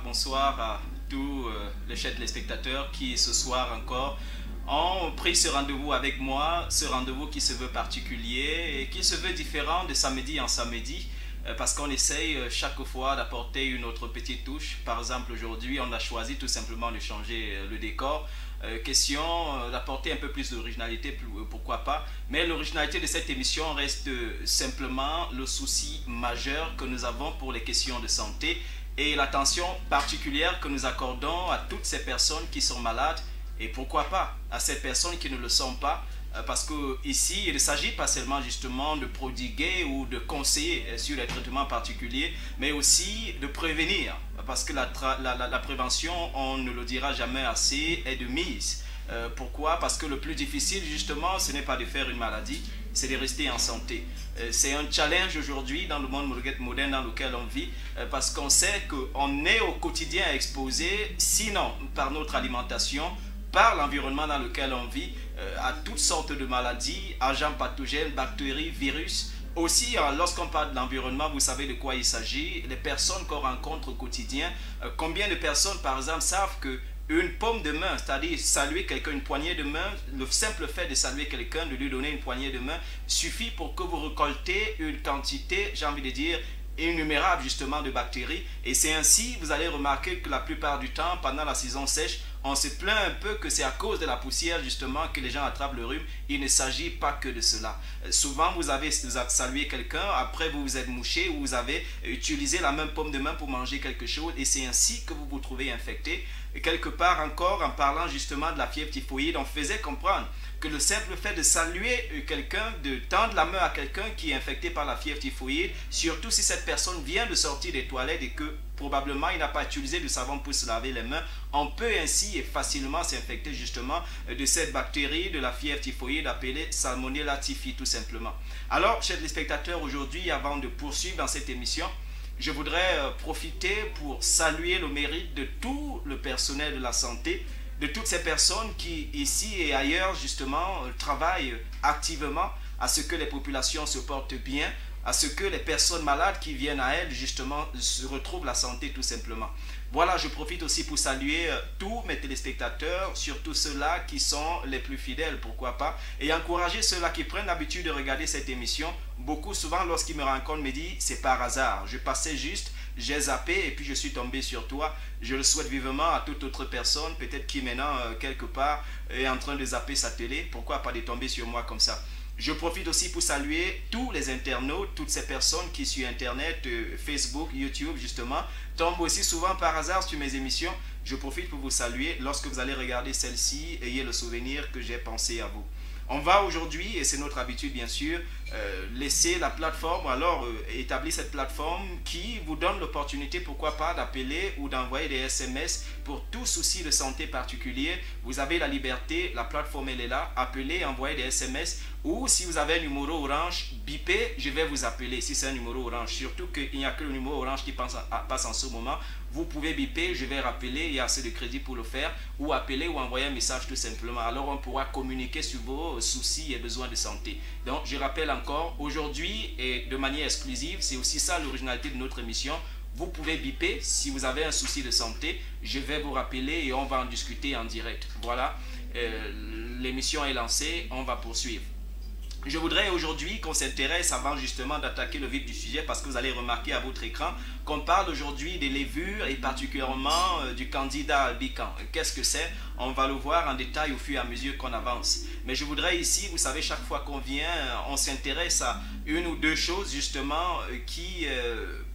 Bonsoir à tous les chers téléspectateurs qui ce soir encore ont pris ce rendez-vous avec moi, ce rendez-vous qui se veut particulier et qui se veut différent de samedi en samedi parce qu'on essaye chaque fois d'apporter une autre petite touche. Par exemple, aujourd'hui, on a choisi tout simplement de changer le décor. Question d'apporter un peu plus d'originalité, pourquoi pas. Mais l'originalité de cette émission reste simplement le souci majeur que nous avons pour les questions de santé et l'attention particulière que nous accordons à toutes ces personnes qui sont malades et pourquoi pas à ces personnes qui ne le sont pas, parce que ici il ne s'agit pas seulement justement de prodiguer ou de conseiller sur les traitements particuliers, mais aussi de prévenir, parce que la prévention, on ne le dira jamais assez, est de mise. Pourquoi? Parce que le plus difficile justement, ce n'est pas de faire une maladie, c'est de rester en santé. C'est un challenge aujourd'hui dans le monde moderne dans lequel on vit, parce qu'on sait qu'on est au quotidien exposé, sinon par notre alimentation, par l'environnement dans lequel on vit, à toutes sortes de maladies, agents pathogènes, bactéries, virus. Aussi, lorsqu'on parle de l'environnement, vous savez de quoi il s'agit, les personnes qu'on rencontre au quotidien. Combien de personnes, par exemple, savent que une paume de main, c'est-à-dire saluer quelqu'un, une poignée de main, le simple fait de saluer quelqu'un, de lui donner une poignée de main, suffit pour que vous récoltez une quantité, j'ai envie de dire, innumérable justement de bactéries. Et c'est ainsi, vous allez remarquer que la plupart du temps, pendant la saison sèche, on se plaint un peu que c'est à cause de la poussière justement que les gens attrapent le rhume. Il ne s'agit pas que de cela. Souvent, vous avez salué quelqu'un, après vous vous êtes mouché ou vous avez utilisé la même paume de main pour manger quelque chose et c'est ainsi que vous vous trouvez infecté. Et quelque part encore, en parlant justement de la fièvre typhoïde, on faisait comprendre que le simple fait de saluer quelqu'un, de tendre la main à quelqu'un qui est infecté par la fièvre typhoïde, surtout si cette personne vient de sortir des toilettes et que probablement il n'a pas utilisé du savon pour se laver les mains, on peut ainsi et facilement s'infecter justement de cette bactérie de la fièvre typhoïde appelée Salmonella typhi tout simplement. Alors, chers téléspectateurs, aujourd'hui, avant de poursuivre dans cette émission, je voudrais profiter pour saluer le mérite de tout le personnel de la santé, de toutes ces personnes qui, ici et ailleurs, justement, travaillent activement à ce que les populations se portent bien, à ce que les personnes malades qui viennent à elles, justement, se retrouvent la santé tout simplement. Voilà, je profite aussi pour saluer tous mes téléspectateurs, surtout ceux-là qui sont les plus fidèles, pourquoi pas, et encourager ceux-là qui prennent l'habitude de regarder cette émission. Beaucoup, souvent, lorsqu'ils me rencontrent, me disent, c'est par hasard, je passais juste, j'ai zappé et puis je suis tombé sur toi. Je le souhaite vivement à toute autre personne, peut-être qui maintenant, quelque part, est en train de zapper sa télé, pourquoi pas de tomber sur moi comme ça. Je profite aussi pour saluer tous les internautes, toutes ces personnes qui sur Internet, Facebook, YouTube justement, tombent aussi souvent par hasard sur mes émissions. Je profite pour vous saluer. Lorsque vous allez regarder celle-ci, ayez le souvenir que j'ai pensé à vous. On va aujourd'hui, et c'est notre habitude bien sûr, laisser la plateforme, alors établir cette plateforme qui vous donne l'opportunité, pourquoi pas, d'appeler ou d'envoyer des SMS pour tout souci de santé particulier. Vous avez la liberté, la plateforme elle est là, appelez, envoyez des SMS, ou si vous avez un numéro orange, bipez, je vais vous appeler si c'est un numéro orange. Surtout qu'il n'y a que le numéro orange qui passe en ce moment. Vous pouvez biper, je vais rappeler, il y a assez de crédit pour le faire, ou appeler ou envoyer un message tout simplement. Alors on pourra communiquer sur vos soucis et besoins de santé. Donc je rappelle encore, aujourd'hui et de manière exclusive, c'est aussi ça l'originalité de notre émission. Vous pouvez biper si vous avez un souci de santé, je vais vous rappeler et on va en discuter en direct. Voilà, l'émission est lancée, on va poursuivre. Je voudrais aujourd'hui qu'on s'intéresse avant justement d'attaquer le vif du sujet parce que vous allez remarquer à votre écran qu'on parle aujourd'hui des levures et particulièrement du candida albicans. Qu'est-ce que c'est? On va le voir en détail au fur et à mesure qu'on avance. Mais je voudrais ici, vous savez, chaque fois qu'on vient, on s'intéresse à une ou deux choses justement qui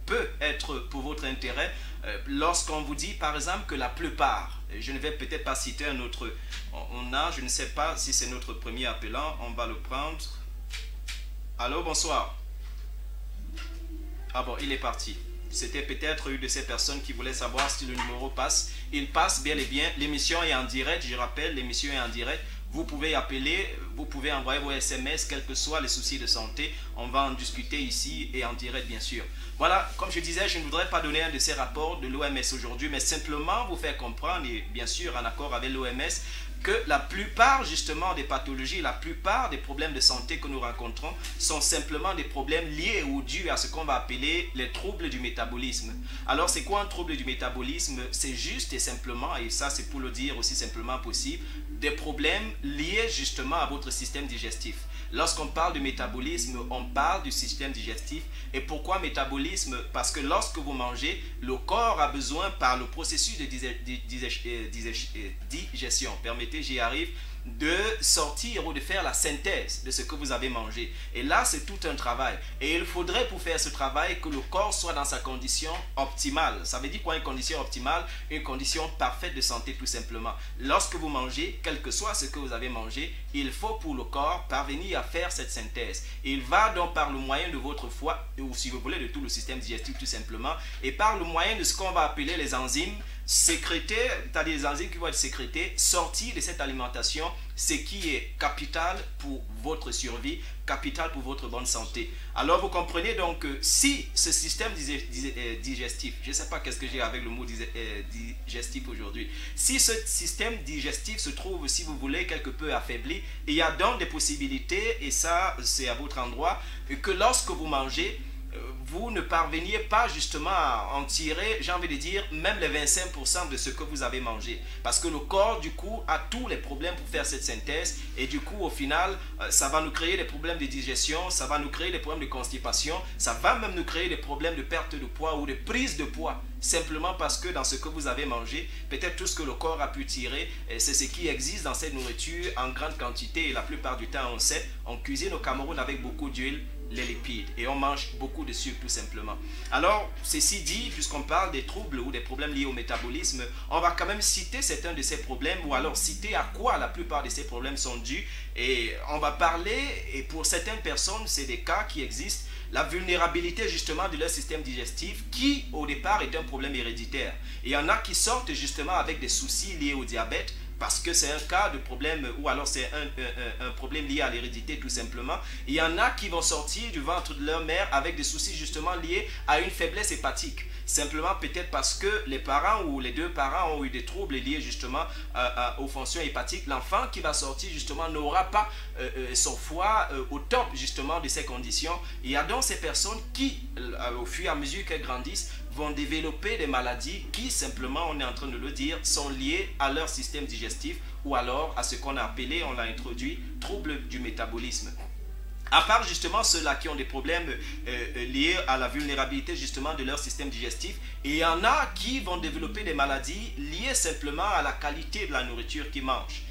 peut être pour votre intérêt. Lorsqu'on vous dit par exemple que la plupart, je ne vais peut-être pas citer un autre, je ne sais pas si c'est notre premier appelant, on va le prendre. Allô, bonsoir. Ah bon, il est parti. C'était peut-être une de ces personnes qui voulaient savoir si le numéro passe. Il passe bel et bien. L'émission est en direct. Je rappelle, l'émission est en direct. Vous pouvez appeler, vous pouvez envoyer vos SMS, quels que soient les soucis de santé. On va en discuter ici et en direct, bien sûr. Voilà, comme je disais, je ne voudrais pas donner un de ces rapports de l'OMS aujourd'hui, mais simplement vous faire comprendre, et bien sûr en accord avec l'OMS, que la plupart justement des pathologies, la plupart des problèmes de santé que nous rencontrons sont simplement des problèmes liés ou dus à ce qu'on va appeler les troubles du métabolisme. Alors c'est quoi un trouble du métabolisme? C'est juste et simplement, et ça c'est pour le dire aussi simplement possible, des problèmes liés justement à votre système digestif. Lorsqu'on parle de métabolisme, on parle du système digestif. Et pourquoi métabolisme? Parce que lorsque vous mangez, le corps a besoin, par le processus de digestion, permettez, j'y arrive, de sortir ou de faire la synthèse de ce que vous avez mangé. Et là, c'est tout un travail. Et il faudrait pour faire ce travail que le corps soit dans sa condition optimale. Ça veut dire quoi une condition optimale? Une condition parfaite de santé tout simplement. Lorsque vous mangez, quel que soit ce que vous avez mangé, il faut pour le corps parvenir à faire cette synthèse. Il va donc par le moyen de votre foie, ou si vous voulez de tout le système digestif tout simplement, et par le moyen de ce qu'on va appeler les enzymes, sécréter, c'est-à-dire les enzymes qui vont être sécrétées, sortir de cette alimentation, ce qui est capital pour votre survie, capital pour votre bonne santé. Alors vous comprenez donc que si ce système digestif, je ne sais pas qu'est-ce que j'ai avec le mot digestif aujourd'hui, si ce système digestif se trouve, si vous voulez, quelque peu affaibli, il y a donc des possibilités, et ça c'est à votre endroit, que lorsque vous mangez, vous ne parveniez pas justement à en tirer, j'ai envie de dire, même les 25% de ce que vous avez mangé. Parce que le corps, du coup, a tous les problèmes pour faire cette synthèse. Et du coup, au final, ça va nous créer des problèmes de digestion, ça va nous créer des problèmes de constipation, ça va même nous créer des problèmes de perte de poids ou de prise de poids. Simplement parce que dans ce que vous avez mangé, peut-être tout ce que le corps a pu tirer, c'est ce qui existe dans cette nourriture en grande quantité. Et la plupart du temps, on sait, on cuisine au Cameroun avec beaucoup d'huile, les lipides, et on mange beaucoup de sucre tout simplement. Alors, ceci dit, puisqu'on parle des troubles ou des problèmes liés au métabolisme, on va quand même citer certains de ces problèmes, ou alors citer à quoi la plupart de ces problèmes sont dus, et on va parler, et pour certaines personnes, c'est des cas qui existent, la vulnérabilité justement de leur système digestif qui au départ est un problème héréditaire. Il y en a qui sortent justement avec des soucis liés au diabète, parce que c'est un cas de problème, ou alors c'est un problème lié à l'hérédité tout simplement. Il y en a qui vont sortir du ventre de leur mère avec des soucis justement liés à une faiblesse hépatique. Simplement peut-être parce que les parents ou les deux parents ont eu des troubles liés justement aux fonctions hépatiques. L'enfant qui va sortir justement n'aura pas son foie au top justement de ces conditions. Il y a donc ces personnes qui, au fur et à mesure qu'elles grandissent, vont développer des maladies qui, simplement, on est en train de le dire, sont liées à leur système digestif ou alors à ce qu'on a appelé, on l'a introduit, troubles du métabolisme. À part justement ceux-là qui ont des problèmes liés à la vulnérabilité justement de leur système digestif, et il y en a qui vont développer des maladies liées simplement à la qualité de la nourriture qu'ils mangent.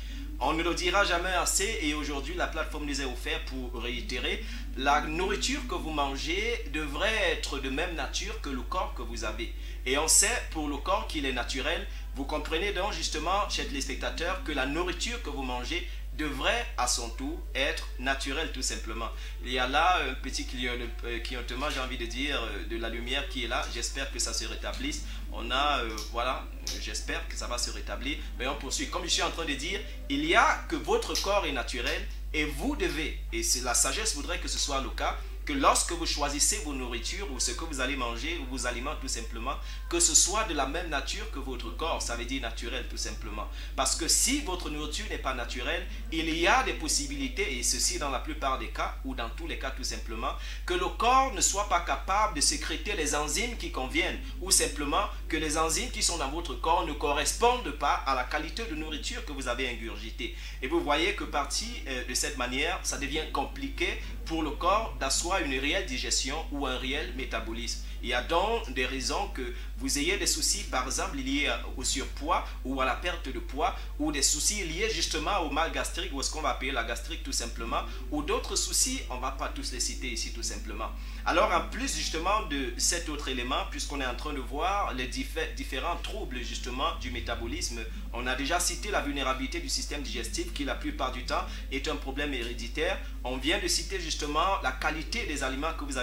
On ne le dira jamais assez, et aujourd'hui la plateforme nous est offerte pour réitérer, la nourriture que vous mangez devrait être de même nature que le corps que vous avez. Et on sait pour le corps qu'il est naturel. Vous comprenez donc justement, chers téléspectateurs, que la nourriture que vous mangez devrait à son tour être naturelle tout simplement. Il y a là un petit clignotement, j'ai envie de dire, de la lumière qui est là. J'espère que ça se rétablisse. On a, voilà, j'espère que ça va se rétablir. Mais on poursuit. Comme je suis en train de dire, il y a que votre corps est naturel et vous devez, et c'est la sagesse voudrait que ce soit le cas, que lorsque vous choisissez vos nourritures ou ce que vous allez manger ou vos aliments tout simplement, que ce soit de la même nature que votre corps, ça veut dire naturel tout simplement. Parce que si votre nourriture n'est pas naturelle, il y a des possibilités, et ceci dans la plupart des cas, ou dans tous les cas tout simplement, que le corps ne soit pas capable de sécréter les enzymes qui conviennent, ou simplement que les enzymes qui sont dans votre corps ne correspondent pas à la qualité de nourriture que vous avez ingurgitée. Et vous voyez que parti de cette manière, ça devient compliqué pour le corps d'asseoir une réelle digestion ou un réel métabolisme. Il y a donc des raisons que vous ayez des soucis, par exemple, liés au surpoids ou à la perte de poids, ou des soucis liés justement au mal gastrique, ou ce qu'on va appeler la gastrique tout simplement, ou d'autres soucis, on ne va pas tous les citer ici tout simplement. Alors en plus justement de cet autre élément, puisqu'on est en train de voir les différents troubles justement du métabolisme, on a déjà cité la vulnérabilité du système digestif qui la plupart du temps est un problème héréditaire. On vient de citer justement la qualité des aliments que vous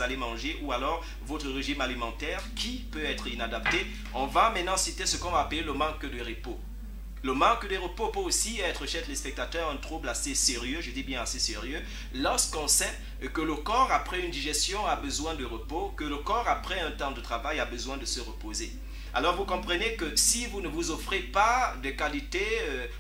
allez manger, ou alors votre régime alimentaire qui peut être inadapté. On va maintenant citer ce qu'on va appeler le manque de repos. Le manque de repos peut aussi être chez les spectateurs un trouble assez sérieux, je dis bien assez sérieux, lorsqu'on sait que le corps après une digestion a besoin de repos, que le corps après un temps de travail a besoin de se reposer. Alors vous comprenez que si vous ne vous offrez pas de qualité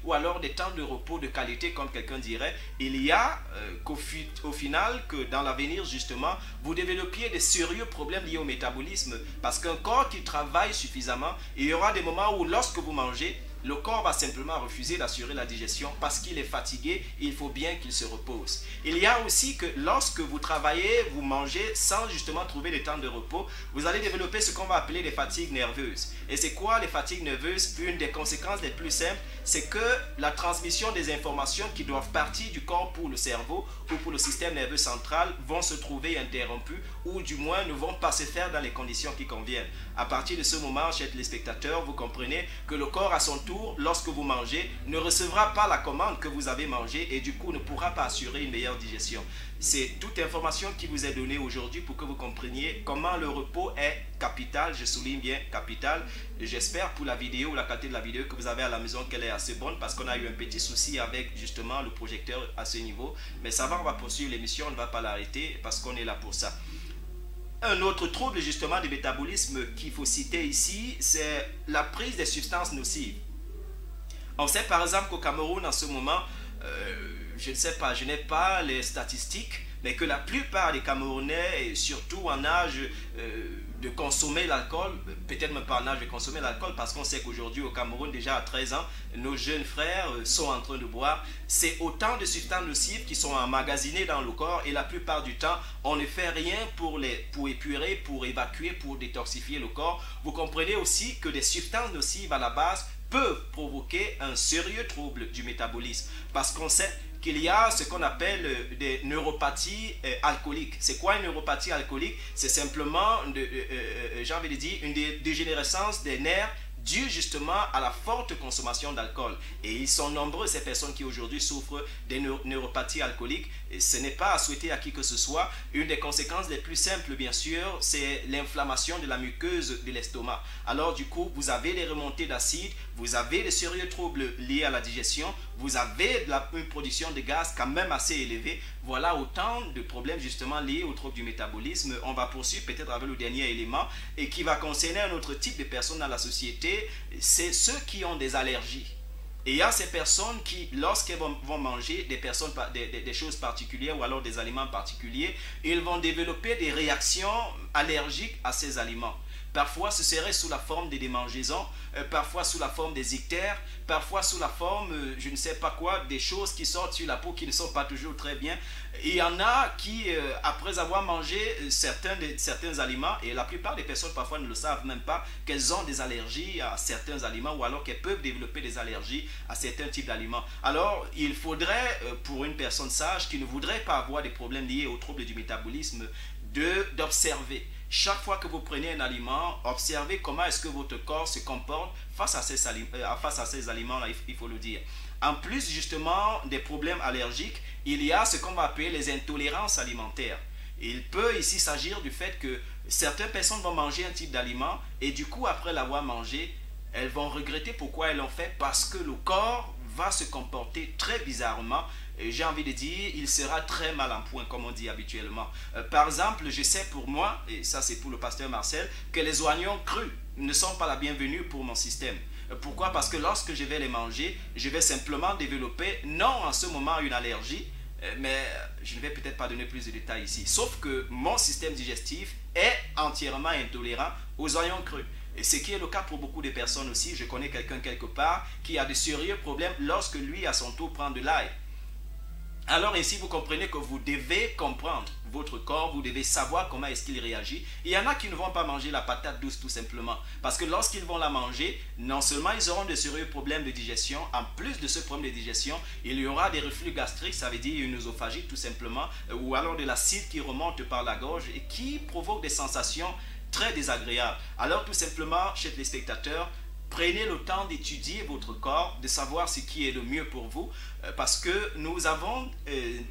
ou alors des temps de repos de qualité comme quelqu'un dirait, il y a au final que dans l'avenir justement vous développiez des sérieux problèmes liés au métabolisme, parce qu'un corps qui travaille suffisamment, il y aura des moments où lorsque vous mangez, le corps va simplement refuser d'assurer la digestion parce qu'il est fatigué, il faut bien qu'il se repose. Il y a aussi que lorsque vous travaillez, vous mangez sans justement trouver des temps de repos, vous allez développer ce qu'on va appeler des fatigues nerveuses. Et c'est quoi les fatigues nerveuses? Une des conséquences les plus simples, c'est que la transmission des informations qui doivent partir du corps pour le cerveau ou pour le système nerveux central vont se trouver interrompues, ou du moins ne vont pas se faire dans les conditions qui conviennent. À partir de ce moment, chers téléspectateurs, vous comprenez que le corps à son tour, lorsque vous mangez, ne recevra pas la commande que vous avez mangée et du coup ne pourra pas assurer une meilleure digestion. C'est toute information qui vous est donnée aujourd'hui pour que vous compreniez comment le repos est capital, je souligne bien capital. J'espère pour la vidéo, la qualité de la vidéo que vous avez à la maison, qu'elle est assez bonne, parce qu'on a eu un petit souci avec justement le projecteur à ce niveau. Mais ça va, on va poursuivre l'émission, on ne va pas l'arrêter parce qu'on est là pour ça. Un autre trouble justement du métabolisme qu'il faut citer ici, c'est la prise des substances nocives. On sait par exemple qu'au Cameroun en ce moment, je ne sais pas, je n'ai pas les statistiques, mais que la plupart des Camerounais, surtout en âge de consommer l'alcool, peut-être même pas en âge de consommer l'alcool, parce qu'on sait qu'aujourd'hui au Cameroun, déjà à 13 ans, nos jeunes frères sont en train de boire. C'est autant de substances nocives qui sont emmagasinées dans le corps, et la plupart du temps, on ne fait rien pour épurer, pour évacuer, pour détoxifier le corps. Vous comprenez aussi que des substances nocives à la base peuvent provoquer un sérieux trouble du métabolisme, parce qu'on sait qu'il y a ce qu'on appelle des neuropathies alcooliques. C'est quoi une neuropathie alcoolique? C'est simplement, j'ai envie de dire, une dégénérescence des nerfs dû justement à la forte consommation d'alcool. Et ils sont nombreux ces personnes qui aujourd'hui souffrent des neuropathies alcooliques. Et ce n'est pas à souhaiter à qui que ce soit. Une des conséquences les plus simples, bien sûr, c'est l'inflammation de la muqueuse de l'estomac. Alors du coup, vous avez des remontées d'acide, vous avez des sérieux troubles liés à la digestion, vous avez une production de gaz quand même assez élevée. Voilà autant de problèmes justement liés au trouble du métabolisme. On va poursuivre peut-être avec le dernier élément et qui va concerner un autre type de personnes dans la société, c'est ceux qui ont des allergies. Et il y a ces personnes qui, lorsqu'elles vont manger des choses particulières ou alors des aliments particuliers, ils vont développer des réactions allergiques à ces aliments. Parfois, ce serait sous la forme de démangeaisons, parfois sous la forme des ictères, parfois sous la forme, je ne sais pas quoi, des choses qui sortent sur la peau qui ne sont pas toujours très bien. Et il y en a qui, après avoir mangé certains aliments, et la plupart des personnes parfois ne le savent même pas, qu'elles ont des allergies à certains aliments, ou alors qu'elles peuvent développer des allergies à certains types d'aliments. Alors, il faudrait, pour une personne sage qui ne voudrait pas avoir des problèmes liés aux troubles du métabolisme, d'observer. Chaque fois que vous prenez un aliment, observez comment est-ce que votre corps se comporte face à ces aliments-là, il faut le dire. En plus justement des problèmes allergiques, il y a ce qu'on va appeler les intolérances alimentaires. Il peut ici s'agir du fait que certaines personnes vont manger un type d'aliment et du coup après l'avoir mangé, elles vont regretter pourquoi elles l'ont fait, parce que le corps va se comporter très bizarrement. J'ai envie de dire, il sera très mal en point, comme on dit habituellement. Par exemple, je sais pour moi, et ça c'est pour le pasteur Marcel, que les oignons crus ne sont pas la bienvenue pour mon système. Pourquoi? Parce que lorsque je vais les manger, je vais simplement développer, non en ce moment une allergie, mais je ne vais peut-être pas donner plus de détails ici. Sauf que mon système digestif est entièrement intolérant aux oignons crus. Et ce qui est le cas pour beaucoup de personnes aussi. Je connais quelqu'un quelque part qui a de sérieux problèmes lorsque lui à son tour prend de l'ail. Alors ainsi, vous comprenez que vous devez comprendre votre corps, vous devez savoir comment est-ce qu'il réagit. Il y en a qui ne vont pas manger la patate douce tout simplement, parce que lorsqu'ils vont la manger, non seulement ils auront de sérieux problèmes de digestion, en plus de ce problème de digestion, il y aura des reflux gastriques, ça veut dire une œsophagite tout simplement, ou alors de l'acide qui remonte par la gorge et qui provoque des sensations très désagréables. Alors tout simplement, chers les spectateurs, prenez le temps d'étudier votre corps, de savoir ce qui est le mieux pour vous, parce que nous avons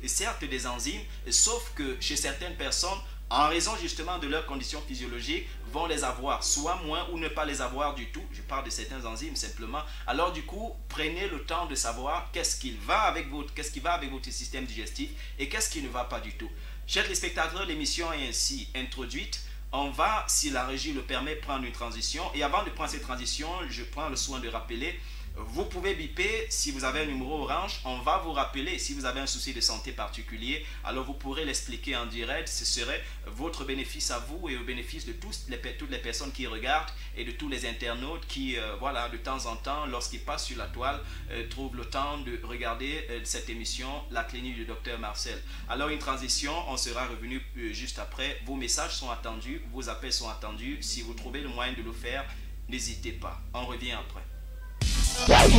certes des enzymes, sauf que chez certaines personnes, en raison justement de leurs conditions physiologiques, vont les avoir, soit moins ou ne pas les avoir du tout. Je parle de certains enzymes simplement. Alors du coup, prenez le temps de savoir qu'est-ce qui va avec votre système digestif et qu'est-ce qui ne va pas du tout. Chers téléspectateurs, l'émission est ainsi introduite. On va, si la régie le permet, prendre une transition. Et avant de prendre cette transition, je prends le soin de rappeler, vous pouvez biper si vous avez un numéro orange. On va vous rappeler si vous avez un souci de santé particulier. Alors vous pourrez l'expliquer en direct. Ce serait votre bénéfice à vous et au bénéfice de toutes les personnes qui regardent et de tous les internautes qui, voilà, de temps en temps, lorsqu'ils passent sur la toile, trouvent le temps de regarder cette émission, La Clinique du Docteur Marcel. Alors une transition, on sera revenu juste après. Vos messages sont attendus, vos appels sont attendus. Si vous trouvez le moyen de le faire, n'hésitez pas. On revient après. What?